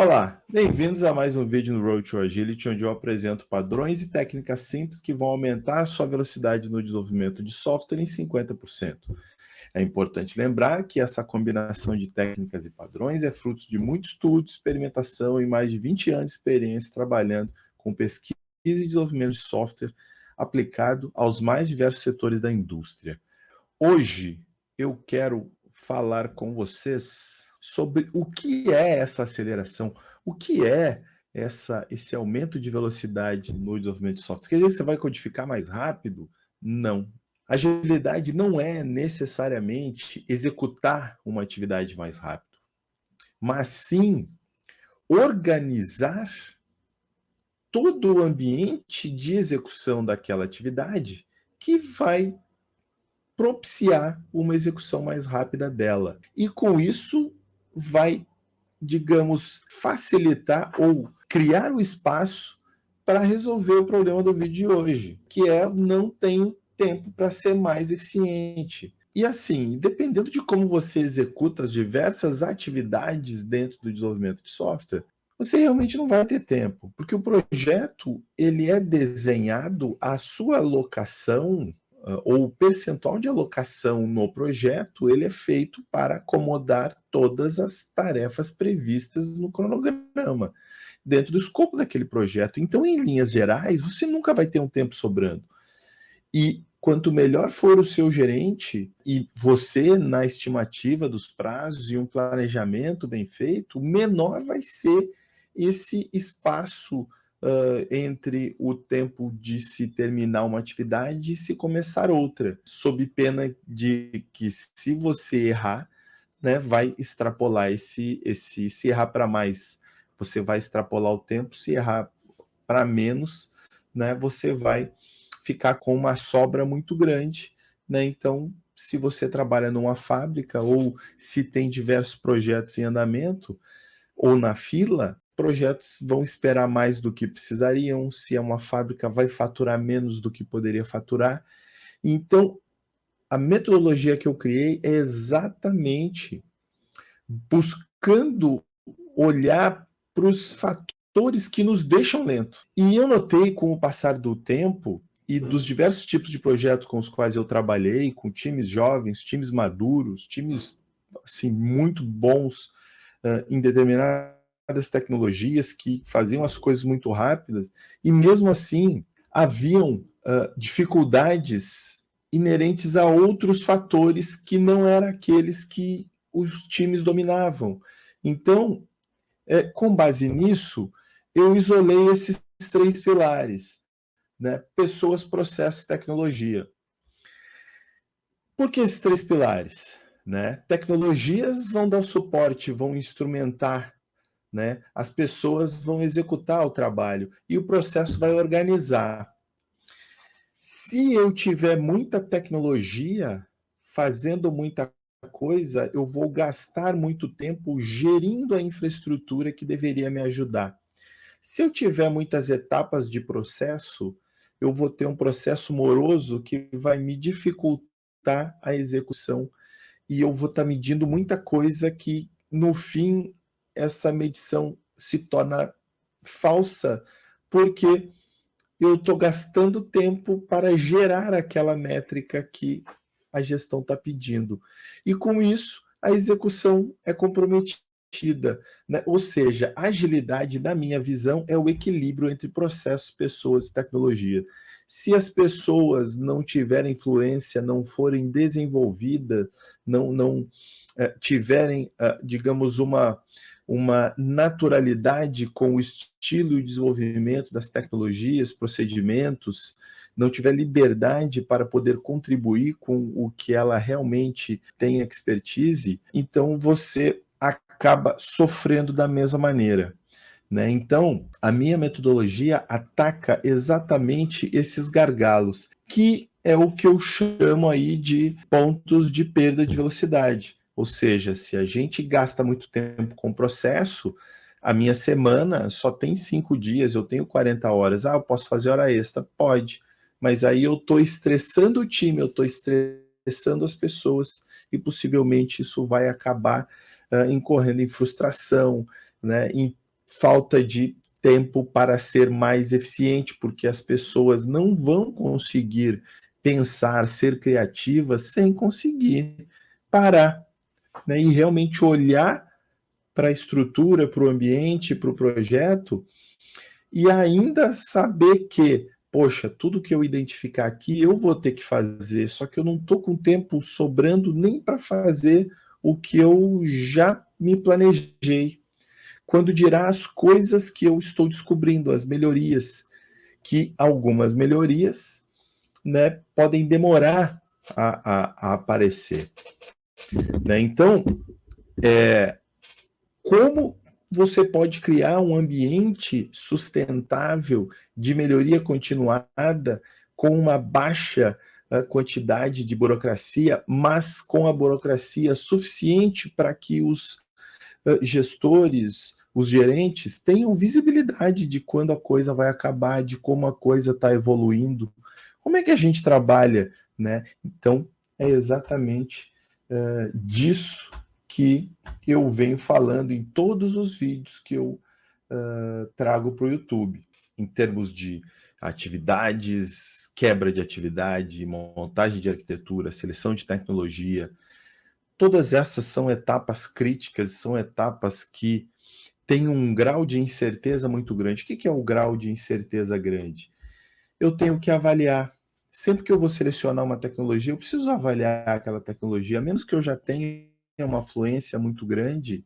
Olá, bem-vindos a mais um vídeo no Road to Agility, onde eu apresento padrões e técnicas simples que vão aumentar a sua velocidade no desenvolvimento de software em 50%. É importante lembrar que essa combinação de técnicas e padrões é fruto de muito estudo, experimentação e mais de 20 anos de experiência trabalhando com pesquisa e desenvolvimento de software aplicado aos mais diversos setores da indústria. Hoje eu quero falar com vocês sobre o que é essa aceleração, o que é esse aumento de velocidade no desenvolvimento de software. Quer dizer que você vai codificar mais rápido? Não. Agilidade não é necessariamente executar uma atividade mais rápido, mas sim organizar todo o ambiente de execução daquela atividade que vai propiciar uma execução mais rápida dela. E com isso vai, digamos, facilitar ou criar o espaço para resolver o problema do vídeo de hoje, que é não tenho tempo para ser mais eficiente. E assim, dependendo de como você executa as diversas atividades dentro do desenvolvimento de software, você realmente não vai ter tempo, porque o projeto ele é desenhado, a sua alocação ou o percentual de alocação no projeto, ele é feito para acomodar todas as tarefas previstas no cronograma, dentro do escopo daquele projeto. Então, em linhas gerais, você nunca vai ter um tempo sobrando. E quanto melhor for o seu gerente e você na estimativa dos prazos e um planejamento bem feito, menor vai ser esse espaço entre o tempo de se terminar uma atividade e se começar outra, sob pena de que, se você errar, né, vai extrapolar se errar para mais, você vai extrapolar o tempo, se errar para menos, né, você vai ficar com uma sobra muito grande, né? Então, se você trabalha numa fábrica ou se tem diversos projetos em andamento ou na fila, projetos vão esperar mais do que precisariam, se é uma fábrica vai faturar menos do que poderia faturar. Então, a metodologia que eu criei é exatamente buscando olhar para os fatores que nos deixam lento. E eu notei, com o passar do tempo e dos diversos tipos de projetos com os quais eu trabalhei, com times jovens, times maduros, times assim, muito bons em determinadas tecnologias que faziam as coisas muito rápidas, e mesmo assim haviam dificuldades inerentes a outros fatores que não eram aqueles que os times dominavam. Então, com base nisso, eu isolei esses 3 pilares, né? Pessoas, processos, tecnologia. Por que esses 3 pilares? Né? Tecnologias vão dar suporte, vão instrumentar, né? As pessoas vão executar o trabalho e o processo vai organizar. Se eu tiver muita tecnologia fazendo muita coisa, eu vou gastar muito tempo gerindo a infraestrutura que deveria me ajudar. Se eu tiver muitas etapas de processo, eu vou ter um processo moroso que vai me dificultar a execução e eu vou estar medindo muita coisa que, no fim, essa medição se torna falsa, porque eu estou gastando tempo para gerar aquela métrica que a gestão está pedindo. E com isso, a execução é comprometida, né? Ou seja, a agilidade, na minha visão, é o equilíbrio entre processos, pessoas e tecnologia. Se as pessoas não tiverem influência, não forem desenvolvidas, não tiverem, digamos, uma naturalidade com o estilo e desenvolvimento das tecnologias, procedimentos, não tiver liberdade para poder contribuir com o que ela realmente tem expertise, então você acaba sofrendo da mesma maneira. Né? Então, a minha metodologia ataca exatamente esses gargalos, que é o que eu chamo aí de pontos de perda de velocidade. Ou seja, se a gente gasta muito tempo com o processo, a minha semana só tem 5 dias, eu tenho 40 horas. Ah, eu posso fazer hora extra? Pode. Mas aí eu estou estressando o time, eu estou estressando as pessoas, e possivelmente isso vai acabar incorrendo em frustração, né, em falta de tempo para ser mais eficiente, porque as pessoas não vão conseguir pensar, ser criativas sem conseguir parar, né? E realmente olhar para a estrutura, para o ambiente, para o projeto, e ainda saber que, poxa, tudo que eu identificar aqui eu vou ter que fazer, só que eu não estou com tempo sobrando nem para fazer o que eu já me planejei. Quando dirá as coisas que eu estou descobrindo, as melhorias, que algumas melhorias, né, podem demorar a aparecer. Né? Então, como você pode criar um ambiente sustentável de melhoria continuada com uma baixa quantidade de burocracia, mas com a burocracia suficiente para que os gestores, os gerentes, tenham visibilidade de quando a coisa vai acabar, de como a coisa está evoluindo. Como é que a gente trabalha, né? Então, é exatamente disso que eu venho falando em todos os vídeos que eu trago para o YouTube, em termos de atividades, quebra de atividade, montagem de arquitetura, seleção de tecnologia. Todas essas são etapas críticas, são etapas que têm um grau de incerteza muito grande. O que é o grau de incerteza grande? Eu tenho que avaliar. Sempre que eu vou selecionar uma tecnologia, eu preciso avaliar aquela tecnologia, a menos que eu já tenha uma fluência muito grande,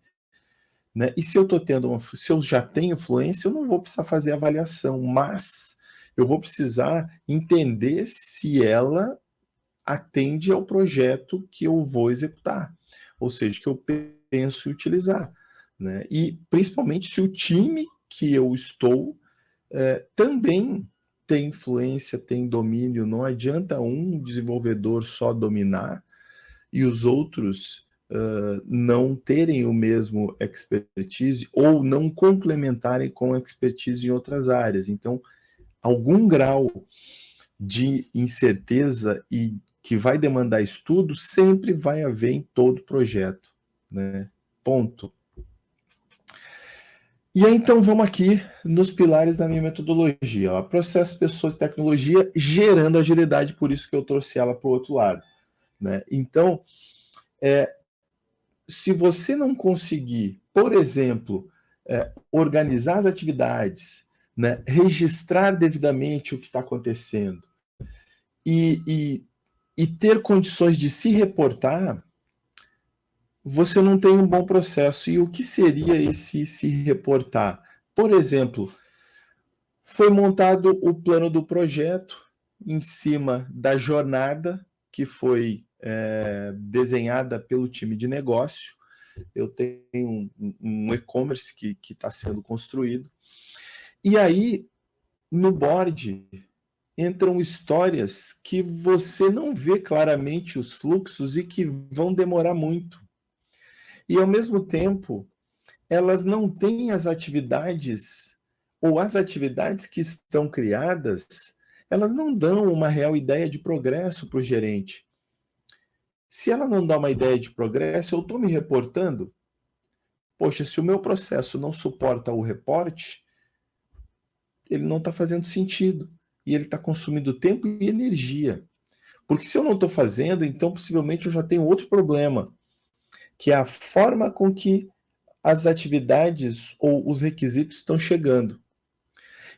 né? E se eu tô tendo se eu já tenho fluência, eu não vou precisar fazer avaliação, mas eu vou precisar entender se ela atende ao projeto que eu vou executar, ou seja, que eu penso em utilizar, né? E principalmente se o time que eu estou também tem influência, tem domínio. Não adianta um desenvolvedor só dominar e os outros não terem o mesmo expertise ou não complementarem com expertise em outras áreas. Então, algum grau de incerteza e que vai demandar estudo sempre vai haver em todo projeto, né? Ponto. E aí, então, vamos aqui nos pilares da minha metodologia. Ó. Processo, pessoas e tecnologia gerando agilidade, por isso que eu trouxe ela para o outro lado. Né? Então, se você não conseguir, por exemplo, organizar as atividades, né? Registrar devidamente o que está acontecendo e ter condições de se reportar, você não tem um bom processo. E o que seria esse se reportar? Por exemplo, foi montado o plano do projeto em cima da jornada que foi desenhada pelo time de negócio. Eu tenho um e-commerce que está sendo construído. E aí, no board, entram histórias que você não vê claramente os fluxos e que vão demorar muito. E, ao mesmo tempo, elas não têm as atividades, ou as atividades que estão criadas, elas não dão uma real ideia de progresso para o gerente. Se ela não dá uma ideia de progresso, eu estou me reportando. Poxa, se o meu processo não suporta o reporte, ele não está fazendo sentido. E ele está consumindo tempo e energia. Porque se eu não estou fazendo, então possivelmente eu já tenho outro problema, que é a forma com que as atividades ou os requisitos estão chegando.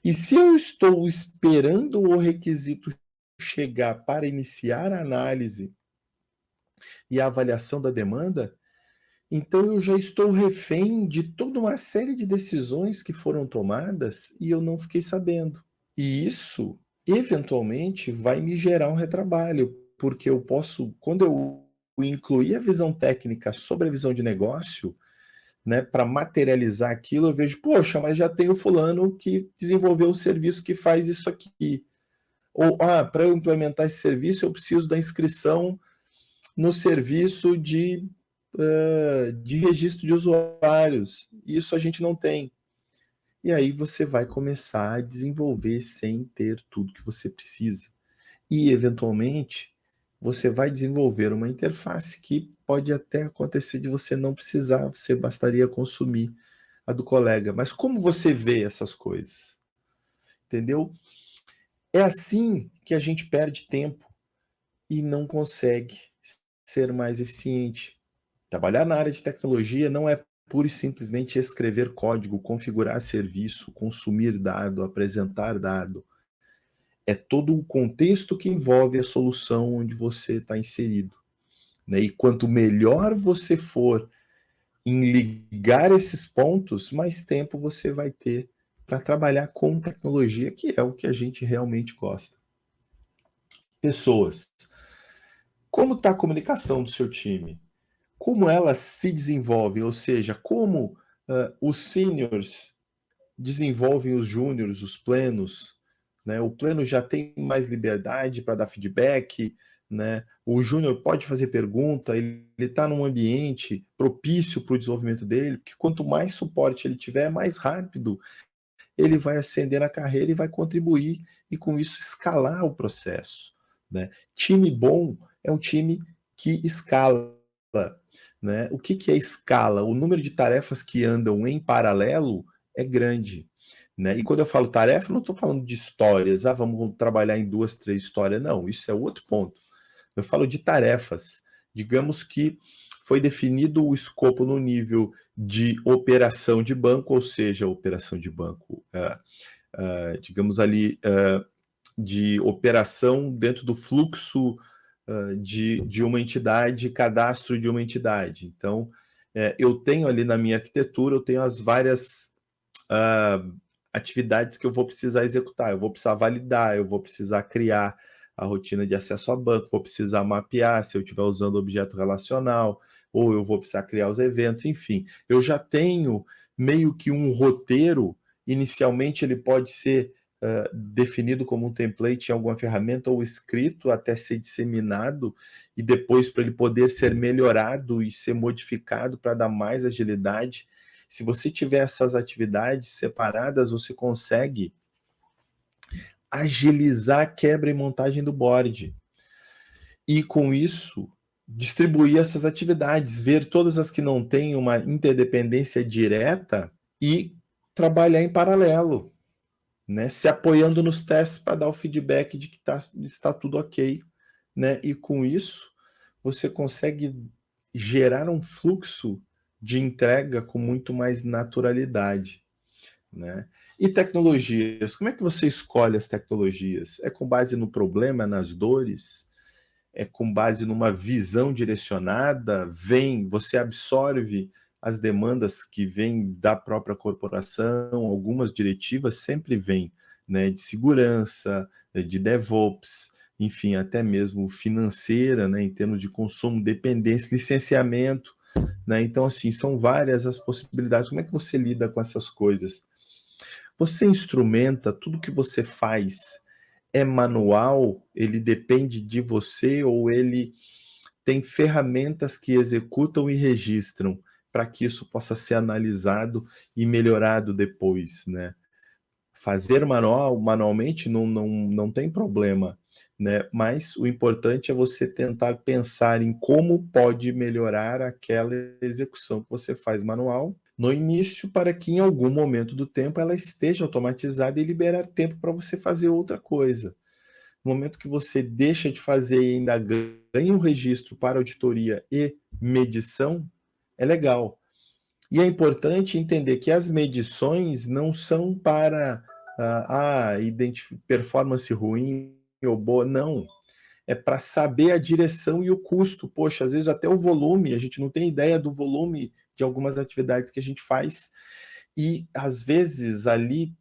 E se eu estou esperando o requisito chegar para iniciar a análise e a avaliação da demanda, então eu já estou refém de toda uma série de decisões que foram tomadas e eu não fiquei sabendo. E isso, eventualmente, vai me gerar um retrabalho, porque eu posso, quando eu incluir a visão técnica sobre a visão de negócio, né, para materializar aquilo, eu vejo, poxa, mas já tem o fulano que desenvolveu um serviço que faz isso aqui. Ou, para eu implementar esse serviço, eu preciso da inscrição no serviço de registro de usuários. Isso a gente não tem. E aí você vai começar a desenvolver sem ter tudo que você precisa. E, eventualmente, você vai desenvolver uma interface que pode até acontecer de você não precisar, você bastaria consumir a do colega, mas como você vê essas coisas? Entendeu? É assim que a gente perde tempo e não consegue ser mais eficiente. Trabalhar na área de tecnologia não é pura e simplesmente escrever código, configurar serviço, consumir dado, apresentar dado. É todo o contexto que envolve a solução onde você está inserido, né? E quanto melhor você for em ligar esses pontos, mais tempo você vai ter para trabalhar com tecnologia, que é o que a gente realmente gosta. Pessoas. Como está a comunicação do seu time? Como ela se desenvolve? Ou seja, como os seniors desenvolvem os júniores, os plenos, né? O pleno já tem mais liberdade para dar feedback, né? O júnior pode fazer pergunta, ele está num ambiente propício para o desenvolvimento dele, porque quanto mais suporte ele tiver, mais rápido ele vai ascender na carreira e vai contribuir e com isso escalar o processo, né? Time bom é um time que escala, né? O que é escala? O número de tarefas que andam em paralelo é grande, né? E quando eu falo tarefa, eu não estou falando de histórias, vamos trabalhar em 2, 3 histórias, não, isso é outro ponto. Eu falo de tarefas. Digamos que foi definido o escopo no nível de operação de banco, ou seja, operação de banco, digamos ali, de operação dentro do fluxo de uma entidade, cadastro de uma entidade. Então, eu tenho ali na minha arquitetura, eu tenho as várias atividades que eu vou precisar executar, eu vou precisar validar, eu vou precisar criar a rotina de acesso a banco, vou precisar mapear se eu estiver usando objeto relacional, ou eu vou precisar criar os eventos, enfim. Eu já tenho meio que um roteiro, inicialmente ele pode ser definido como um template em alguma ferramenta ou escrito até ser disseminado e depois para ele poder ser melhorado e ser modificado para dar mais agilidade. Se você tiver essas atividades separadas, você consegue agilizar a quebra e montagem do board. E com isso, distribuir essas atividades, ver todas as que não têm uma interdependência direta e trabalhar em paralelo, né? Se apoiando nos testes para dar o feedback de que está tudo ok, né? E com isso, você consegue gerar um fluxo de entrega com muito mais naturalidade, né? E tecnologias, como é que você escolhe as tecnologias? É com base no problema, nas dores? É com base numa visão direcionada? Você absorve as demandas que vêm da própria corporação, algumas diretivas sempre vêm, né, de segurança, de DevOps, enfim, até mesmo financeira, né, em termos de consumo, dependência, licenciamento, né? Então, assim, são várias as possibilidades. Como é que você lida com essas coisas? Você instrumenta tudo que você faz é manual? Ele depende de você ou ele tem ferramentas que executam e registram para que isso possa ser analisado e melhorado depois, né? Fazer manualmente não tem problema, né? Mas o importante é você tentar pensar em como pode melhorar aquela execução que você faz manual no início, para que em algum momento do tempo ela esteja automatizada e liberar tempo para você fazer outra coisa. No momento que você deixa de fazer e ainda ganha um registro para auditoria e medição, é legal. E é importante entender que as medições não são para performance ruim ou boa, não. É para saber a direção e o custo. Poxa, às vezes até o volume, a gente não tem ideia do volume de algumas atividades que a gente faz. E às vezes ali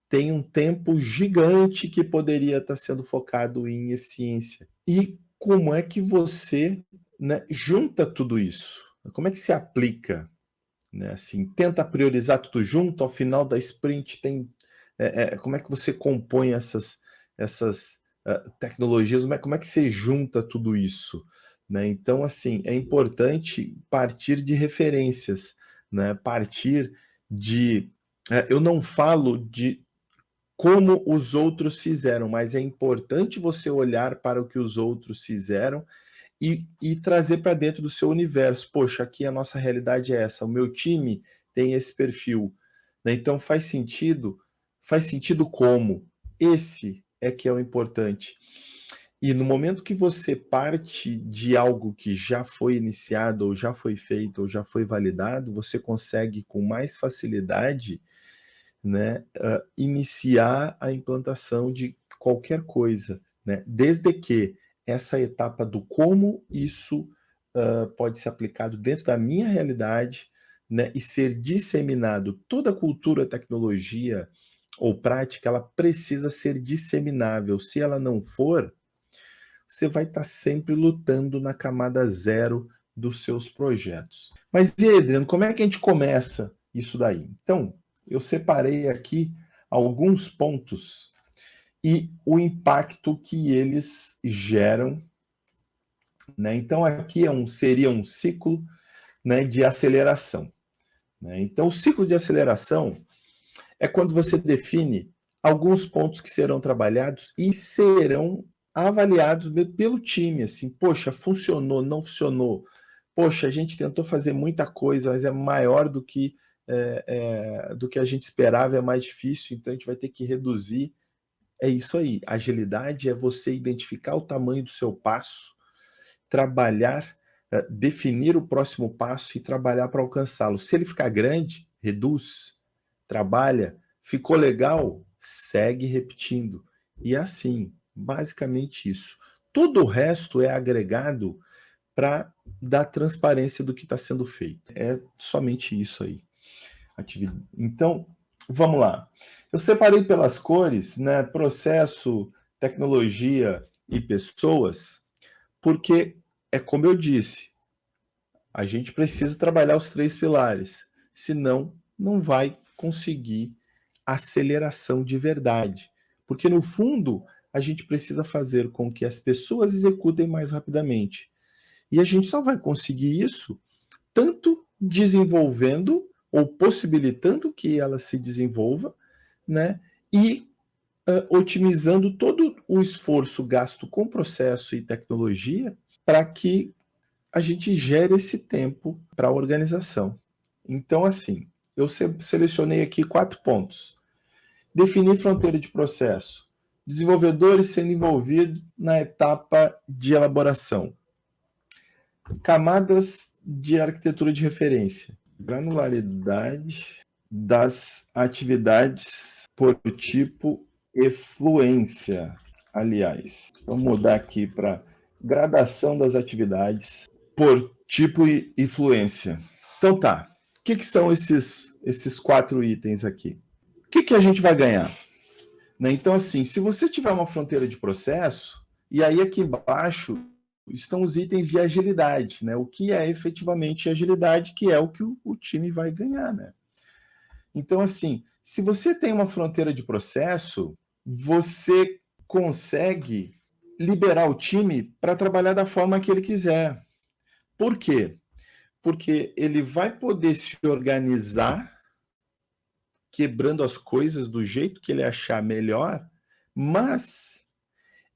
tem um tempo gigante que poderia estar sendo focado em eficiência. E como é que você, né, junta tudo isso? Como é que se aplica? Né? Assim, tenta priorizar tudo junto, ao final da sprint tem. Como é que você compõe essas tecnologias? Como é que você junta tudo isso? Né? Então, assim, é importante partir de referências, né? Partir de. Eu não falo de como os outros fizeram, mas é importante você olhar para o que os outros fizeram e trazer para dentro do seu universo. Poxa, aqui a nossa realidade é essa. O meu time tem esse perfil, né? Então faz sentido como? Esse é que é o importante. E no momento que você parte de algo que já foi iniciado, ou já foi feito, ou já foi validado, você consegue com mais facilidade, né, iniciar a implantação de qualquer coisa, né? Desde que essa etapa do como isso pode ser aplicado dentro da minha realidade, né, e ser disseminado. Toda cultura, tecnologia ou prática, ela precisa ser disseminável. Se ela não for, você vai estar sempre lutando na camada zero dos seus projetos. Mas e aí, Adriano, como é que a gente começa isso daí? Então, eu separei aqui alguns pontos e o impacto que eles geram, né? Então, aqui seria um ciclo, né, de aceleração, né? Então, o ciclo de aceleração é quando você define alguns pontos que serão trabalhados e serão avaliados pelo time, assim, poxa, funcionou, não funcionou, poxa, a gente tentou fazer muita coisa, mas é maior do que a gente esperava, é mais difícil, então a gente vai ter que reduzir. É isso aí, agilidade é você identificar o tamanho do seu passo, trabalhar, definir o próximo passo e trabalhar para alcançá-lo. Se ele ficar grande, reduz, trabalha, ficou legal, segue repetindo. E assim, basicamente isso. Todo o resto é agregado para dar transparência do que está sendo feito. É somente isso aí. Então, vamos lá. Eu separei pelas cores, né, processo, tecnologia e pessoas, porque é como eu disse, a gente precisa trabalhar os três pilares, senão não vai conseguir aceleração de verdade. Porque no fundo, a gente precisa fazer com que as pessoas executem mais rapidamente. E a gente só vai conseguir isso tanto desenvolvendo ou possibilitando que ela se desenvolva, né? E otimizando todo o esforço gasto com processo e tecnologia para que a gente gere esse tempo para a organização. Então, assim, eu selecionei aqui 4 pontos. Definir fronteira de processo. Desenvolvedores sendo envolvidos na etapa de elaboração. Camadas de arquitetura de referência. Granularidade das atividades por tipo e fluência. Aliás, vamos mudar aqui para gradação das atividades por tipo e fluência. Então tá. O que são esses 4 itens aqui? O que a gente vai ganhar? Né? Então, assim, se você tiver uma fronteira de processo, e aí aqui embaixo estão os itens de agilidade, né? O que é efetivamente agilidade, que é o que o time vai ganhar, né? Então, assim, se você tem uma fronteira de processo, você consegue liberar o time para trabalhar da forma que ele quiser. Por quê? Porque ele vai poder se organizar, quebrando as coisas do jeito que ele achar melhor, mas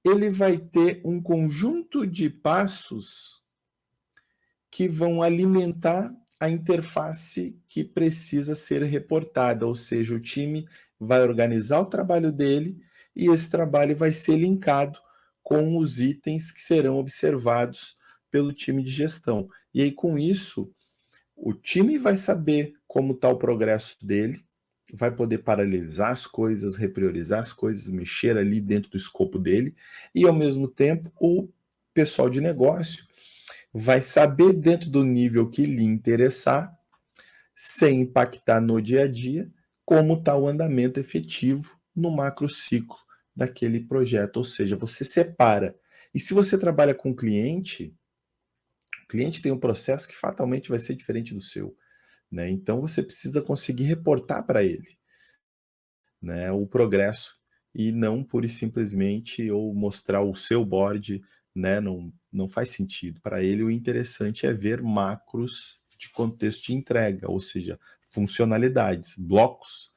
ele vai ter um conjunto de passos que vão alimentar a interface que precisa ser reportada, ou seja, o time vai organizar o trabalho dele e esse trabalho vai ser linkado com os itens que serão observados pelo time de gestão. E aí, com isso, o time vai saber como está o progresso dele, vai poder paralelizar as coisas, repriorizar as coisas, mexer ali dentro do escopo dele, e ao mesmo tempo o pessoal de negócio vai saber dentro do nível que lhe interessar, sem impactar no dia a dia, como está o andamento efetivo no macro ciclo daquele projeto. Ou seja, você separa. E se você trabalha com cliente, o cliente tem um processo que fatalmente vai ser diferente do seu, né? Então você precisa conseguir reportar para ele, né, o progresso e não pura e simplesmente ou mostrar o seu board, né, não faz sentido. Para ele, o interessante é ver macros de contexto de entrega, ou seja, funcionalidades, blocos,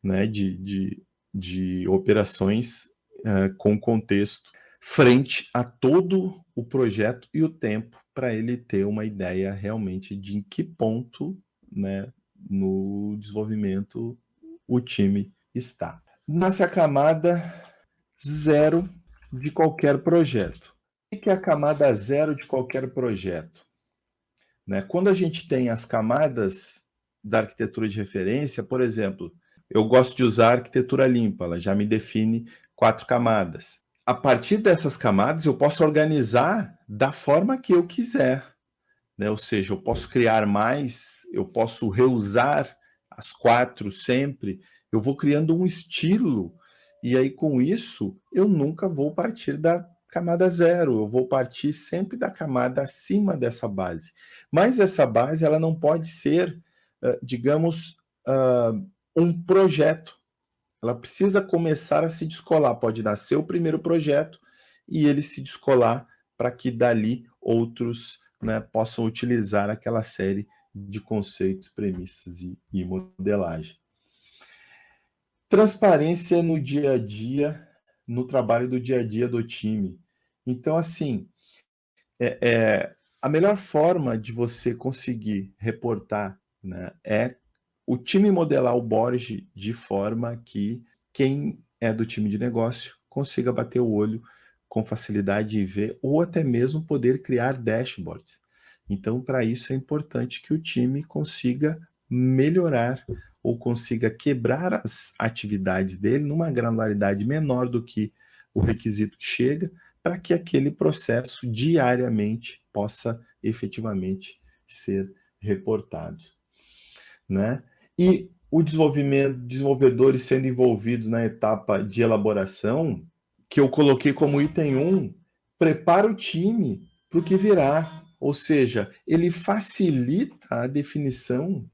né, de operações com contexto frente a todo o projeto e o tempo para ele ter uma ideia realmente de em que ponto, né, no desenvolvimento o time está. Nasce a camada 0 de qualquer projeto. O que é a camada 0 de qualquer projeto? Né? Quando a gente tem as camadas da arquitetura de referência, por exemplo, eu gosto de usar a arquitetura limpa, ela já me define 4 camadas. A partir dessas camadas, eu posso organizar da forma que eu quiser, né? Ou seja, eu posso criar mais, eu posso reusar as 4 sempre, eu vou criando um estilo, e aí com isso eu nunca vou partir da camada 0, eu vou partir sempre da camada acima dessa base. Mas essa base ela não pode ser, digamos, um projeto. Ela precisa começar a se descolar. Pode nascer o primeiro projeto e ele se descolar para que dali outros, né, possam utilizar aquela série de conceitos, premissas e modelagem. Transparência no dia a dia, no trabalho do dia a dia do time. Então, assim, a melhor forma de você conseguir reportar, né, é o time modelar o board de forma que quem é do time de negócio consiga bater o olho com facilidade e ver, ou até mesmo poder criar dashboards. Então, para isso é importante que o time consiga melhorar ou consiga quebrar as atividades dele numa granularidade menor do que o requisito que chega, para que aquele processo diariamente possa efetivamente ser reportado, né? E o desenvolvedores sendo envolvidos na etapa de elaboração, que eu coloquei como item 1, prepara o time para o que virá, ou seja, ele facilita a definição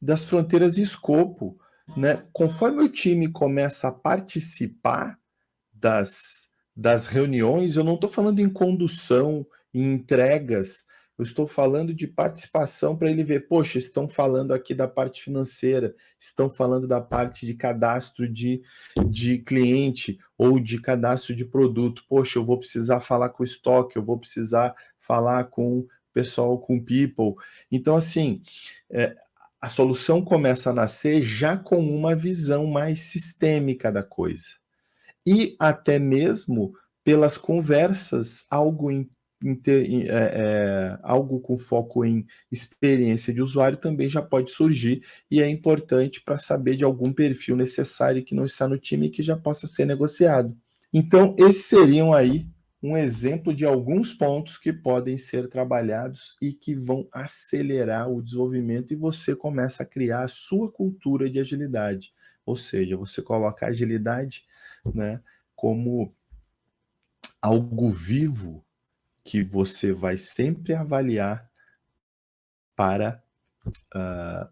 das fronteiras e escopo, né? Conforme o time começa a participar das reuniões, eu não estou falando em condução, em entregas, eu estou falando de participação para ele ver, poxa, estão falando aqui da parte financeira, estão falando da parte de cadastro de cliente ou de cadastro de produto. Poxa, eu vou precisar falar com o estoque, eu vou precisar falar com o pessoal, com o people. Então, assim, a solução começa a nascer já com uma visão mais sistêmica da coisa. E até mesmo pelas conversas, algo com foco em experiência de usuário também já pode surgir e é importante para saber de algum perfil necessário que não está no time e que já possa ser negociado. Então, esses seriam aí um exemplo de alguns pontos que podem ser trabalhados e que vão acelerar o desenvolvimento e você começa a criar a sua cultura de agilidade. Ou seja, você coloca a agilidade, né, como algo vivo que você vai sempre avaliar para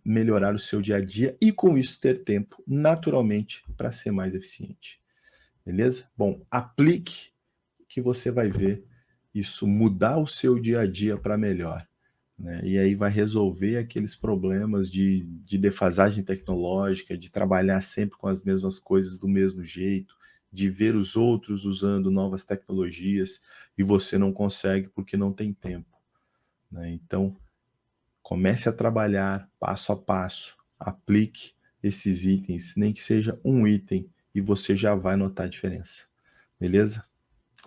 melhorar o seu dia a dia e com isso ter tempo naturalmente para ser mais eficiente. Beleza? Bom, aplique que você vai ver isso mudar o seu dia a dia para melhor. Né? E aí vai resolver aqueles problemas de defasagem tecnológica, de trabalhar sempre com as mesmas coisas do mesmo jeito, de ver os outros usando novas tecnologias e você não consegue porque não tem tempo. Né? Então, comece a trabalhar passo a passo, aplique esses itens, nem que seja um item, e você já vai notar a diferença. Beleza?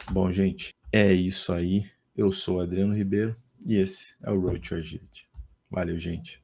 Bom, gente, é isso aí. Eu sou Adriano Ribeiro e esse é o Road to Agility. Valeu, gente.